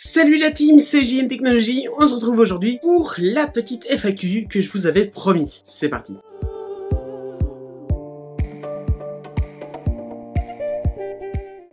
Salut la team, c'est JM Technologies, on se retrouve aujourd'hui pour la petite FAQ que je vous avais promis. C'est parti.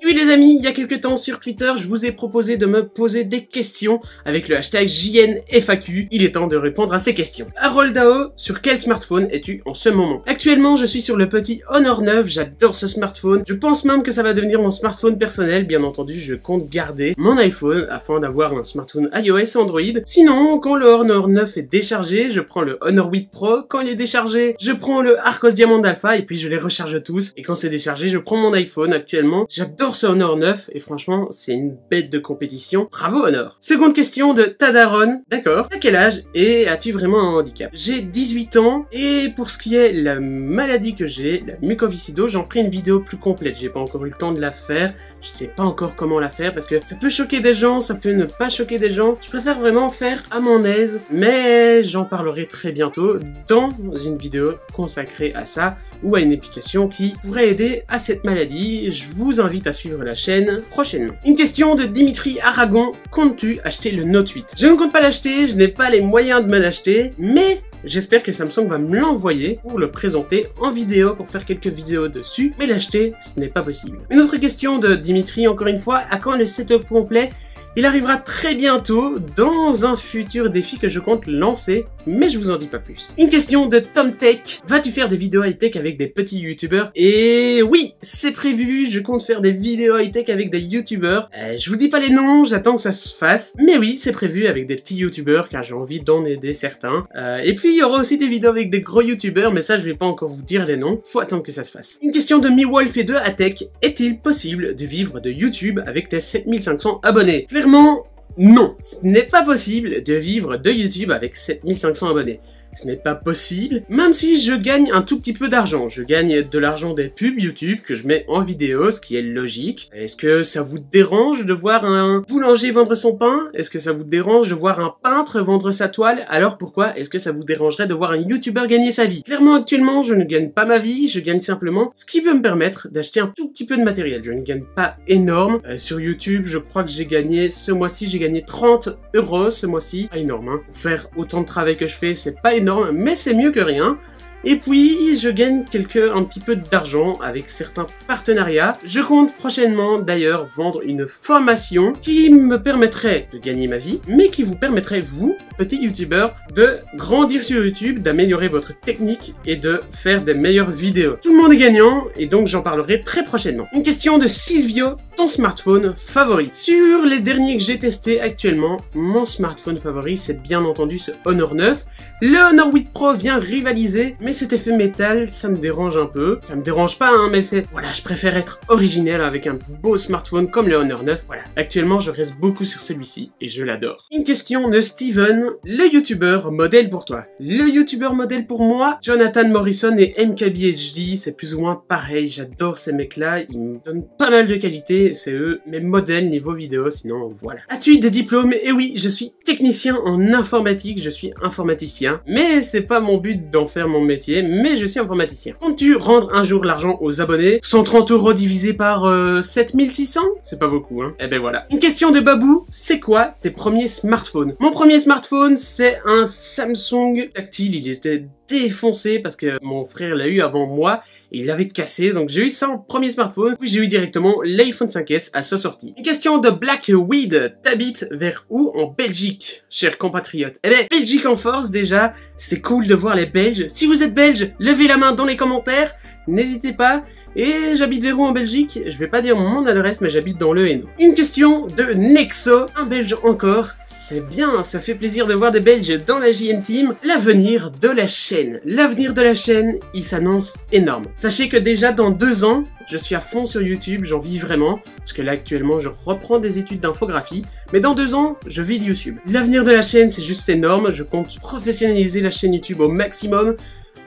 Oui les amis, il y a quelques temps sur Twitter, je vous ai proposé de me poser des questions avec le hashtag JNFAQ. Il est temps de répondre à ces questions. Harold Dao, sur quel smartphone es-tu en ce moment? Actuellement, je suis sur le petit Honor 9, j'adore ce smartphone. Je pense même que ça va devenir mon smartphone personnel. Bien entendu, je compte garder mon iPhone afin d'avoir un smartphone iOS et Android. Sinon, quand le Honor 9 est déchargé, je prends le Honor 8 Pro. Quand il est déchargé, je prends le Arcos Diamond Alpha et puis je les recharge tous. Et quand c'est déchargé, je prends mon iPhone. Actuellement, j'adore ce Honor 9 et franchement c'est une bête de compétition. Bravo Honor. Seconde question de Tadaron. D'accord. À quel âge et as-tu vraiment un handicap? J'ai 18 ans et pour ce qui est la maladie que j'ai, la mucoviscidose, j'en ferai une vidéo plus complète. J'ai pas encore eu le temps de la faire. Je sais pas encore comment la faire parce que ça peut choquer des gens, ça peut ne pas choquer des gens. Je préfère vraiment faire à mon aise, mais j'en parlerai très bientôt dans une vidéo consacrée à ça ou à une application qui pourrait aider à cette maladie. Je vous invite à suivre la chaîne prochainement. Une question de Dimitri Aragon. Comptes-tu acheter le Note 8? Je ne compte pas l'acheter, je n'ai pas les moyens de me l'acheter, mais j'espère que Samsung va me l'envoyer pour le présenter en vidéo, pour faire quelques vidéos dessus, mais l'acheter, ce n'est pas possible. Une autre question de Dimitri, encore une fois, à quand le setup complet? Il arrivera très bientôt dans un futur défi que je compte lancer, mais je vous en dis pas plus. Une question de TomTech. Vas-tu faire des vidéos high-tech avec des petits youtubeurs? Et oui, c'est prévu, je compte faire des vidéos high-tech avec des youtubeurs. Je vous dis pas les noms, j'attends que ça se fasse. Mais oui, c'est prévu avec des petits youtubeurs car j'ai envie d'en aider certains. Et puis il y aura aussi des vidéos avec des gros youtubeurs, mais ça je vais pas encore vous dire les noms. Faut attendre que ça se fasse. Une question de MiWolf et de Atech. Est-il possible de vivre de YouTube avec tes 7500 abonnés? Clairement, non, ce n'est pas possible de vivre de YouTube avec 7500 abonnés. Ce n'est pas possible, même si je gagne un tout petit peu d'argent. Je gagne de l'argent des pubs YouTube que je mets en vidéo, ce qui est logique. Est-ce que ça vous dérange de voir un boulanger vendre son pain? Est-ce que ça vous dérange de voir un peintre vendre sa toile? Alors pourquoi est-ce que ça vous dérangerait de voir un YouTuber gagner sa vie? Clairement, actuellement, je ne gagne pas ma vie, je gagne simplement ce qui peut me permettre d'acheter un tout petit peu de matériel. Je ne gagne pas énorme. Sur YouTube, je crois que j'ai gagné, ce mois-ci, j'ai gagné 30 € ce mois-ci. Pas énorme, hein. Pour faire autant de travail que je fais, c'est pas énorme, mais c'est mieux que rien. Et puis, je gagne un petit peu d'argent avec certains partenariats. Je compte prochainement, d'ailleurs, vendre une formation qui me permettrait de gagner ma vie, mais qui vous permettrait, vous, petit youtubeur, de grandir sur YouTube, d'améliorer votre technique et de faire des meilleures vidéos. Tout le monde est gagnant, et donc j'en parlerai très prochainement. Une question de Silvio. Ton smartphone favori? Sur les derniers que j'ai testés actuellement, mon smartphone favori, c'est bien entendu ce Honor 9. Le Honor 8 Pro vient rivaliser, mais cet effet métal, ça me dérange un peu. Ça me dérange pas, hein, mais c'est... Voilà, je préfère être originel avec un beau smartphone comme le Honor 9. Voilà, actuellement, je reste beaucoup sur celui-ci, et je l'adore. Une question de Steven. Le youtubeur modèle pour toi? Le youtubeur modèle pour moi, Jonathan Morrison et MKBHD, c'est plus ou moins pareil. J'adore ces mecs-là, ils me donnent pas mal de qualité. C'est eux mes modèles niveau vidéo, sinon voilà. As-tu des diplômes? Et oui, je suis technicien en informatique, je suis informaticien, mais c'est pas mon but d'en faire mon métier, mais je suis informaticien. Comptes-tu rendre un jour l'argent aux abonnés? 130 € divisé par 7600? C'est pas beaucoup, hein. Et ben voilà. Une question de Babou, c'est quoi tes premiers smartphones? Mon premier smartphone, c'est un Samsung tactile, il était défoncé parce que mon frère l'a eu avant moi et il l'avait cassé, donc j'ai eu ça en premier smartphone, puis j'ai eu directement l'iPhone 5S à sa sortie. Une question de Black Weed. T'habites vers où en Belgique, cher compatriote? Eh ben, Belgique en force déjà, c'est cool de voir les Belges. Si vous êtes belge, levez la main dans les commentaires, n'hésitez pas. Et j'habite vers où en Belgique? Je vais pas dire mon adresse, mais j'habite dans le Hainaut. Une question de Nexo, un Belge encore. C'est bien, ça fait plaisir de voir des Belges dans la JN Team. L'avenir de la chaîne. L'avenir de la chaîne, il s'annonce énorme. Sachez que déjà dans 2 ans, je suis à fond sur YouTube, j'en vis vraiment. Parce que là actuellement, je reprends des études d'infographie. Mais dans 2 ans, je vis de YouTube. L'avenir de la chaîne, c'est juste énorme. Je compte professionnaliser la chaîne YouTube au maximum.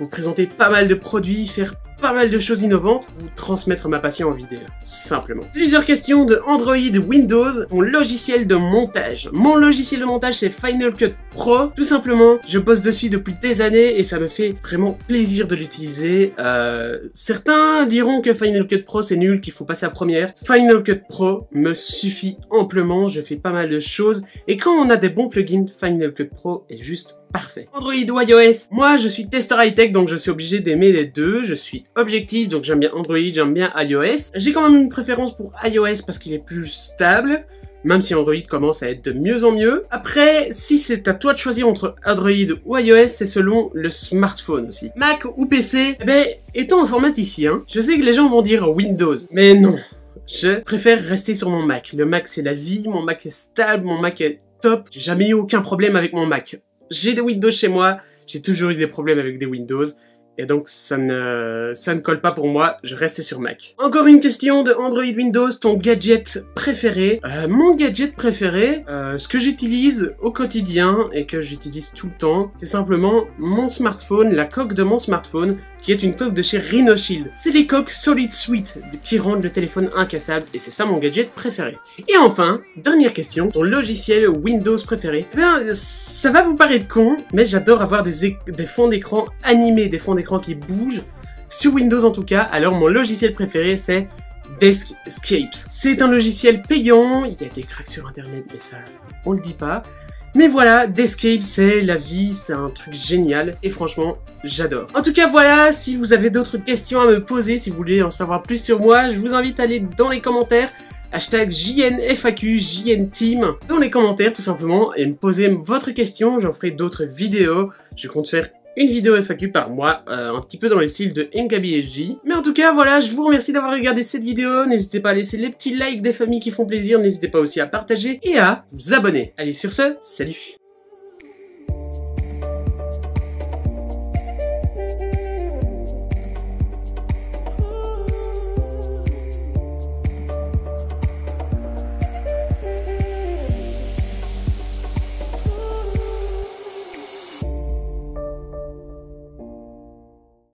Vous présenter pas mal de produits, faire pas mal de choses innovantes, vous transmettre ma passion en vidéo, simplement. Plusieurs questions de Android, Windows, mon logiciel de montage. Mon logiciel de montage c'est Final Cut Pro, tout simplement, je bosse dessus depuis des années et ça me fait vraiment plaisir de l'utiliser. Certains diront que Final Cut Pro c'est nul, qu'il faut passer à Premiere. Final Cut Pro me suffit amplement, je fais pas mal de choses et quand on a des bons plugins, Final Cut Pro est juste parfait. Android ou iOS, moi je suis testeur high-tech donc je suis obligé d'aimer les deux. Je suis objectif donc j'aime bien Android, j'aime bien iOS. J'ai quand même une préférence pour iOS parce qu'il est plus stable, même si Android commence à être de mieux en mieux. Après, si c'est à toi de choisir entre Android ou iOS, c'est selon le smartphone aussi. Mac ou PC, eh ben, étant informaticien, je sais que les gens vont dire Windows, mais non. Je préfère rester sur mon Mac. Le Mac c'est la vie, mon Mac est stable, mon Mac est top. J'ai jamais eu aucun problème avec mon Mac. J'ai des Windows chez moi, j'ai toujours eu des problèmes avec des Windows, et donc ça ne colle pas pour moi, je reste sur Mac. Encore une question de Android Windows, ton gadget préféré. Mon gadget préféré, ce que j'utilise au quotidien, et que j'utilise tout le temps, c'est simplement mon smartphone, la coque de mon smartphone, qui est une coque de chez Rhinoshield. C'est les coques Solid Sweet qui rendent le téléphone incassable et c'est ça mon gadget préféré. Et enfin, dernière question, ton logiciel Windows préféré. Eh bien, ça va vous paraître con, mais j'adore avoir des fonds d'écran animés, des fonds d'écran qui bougent. Sur Windows en tout cas, alors mon logiciel préféré c'est Deskscape. C'est un logiciel payant, il y a des cracks sur internet mais ça, on le dit pas. Mais voilà, Deskscape, c'est la vie, c'est un truc génial, et franchement, j'adore. En tout cas, voilà, si vous avez d'autres questions à me poser, si vous voulez en savoir plus sur moi, je vous invite à aller dans les commentaires, hashtag JNFAQ, JNTeam, dans les commentaires tout simplement, et me poser votre question, j'en ferai d'autres vidéos, je compte faire une vidéo FAQ par mois, un petit peu dans le style de NKBSJ. Mais en tout cas, voilà, je vous remercie d'avoir regardé cette vidéo. N'hésitez pas à laisser les petits likes des familles qui font plaisir. N'hésitez pas aussi à partager et à vous abonner. Allez, sur ce, salut!